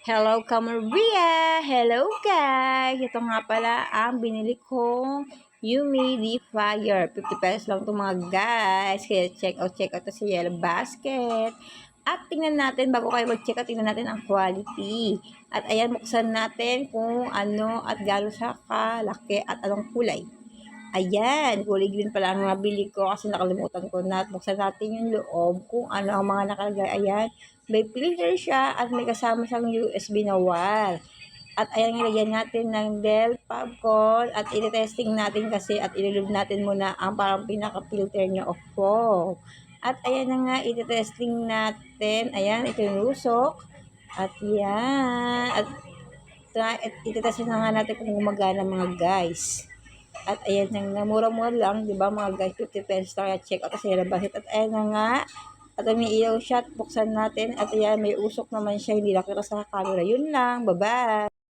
Hello, Kamaria! Hello, guys! Ito nga pala ang binili kong humidifier. 50 pesos lang ito mga guys. Kaya check out to sa Yellow Basket. At tingnan natin, bago kayo mag-check out, tingnan natin ang quality. At ayan, buksan natin kung ano at gano'n siya kalaki at anong kulay. Ayan, kulay green pala ang nabili ko kasi nakalimutan ko na. Buksan natin yung loob kung ano ang mga nakalagay. Ayan, may filter siya at may kasama siyang USB na wire. At ayan, nilagyan natin ng Dell Popcorn at i-testing natin kasi at ilulog natin muna ang parang pinaka-filter niya of foam. At ayan na nga, i-testing natin. Ayan, ito yung lusok. At yan. At i-testing na nga natin kung gumagana mga guys. At ayan na mura-mura lang, di ba mga guys, 50 pesos lang check out kasi labas. At ayan na nga, at umiilaw siya at buksan natin. At ayan, may usok naman siya, hindi nakita sa camera. Yun lang, bye-bye!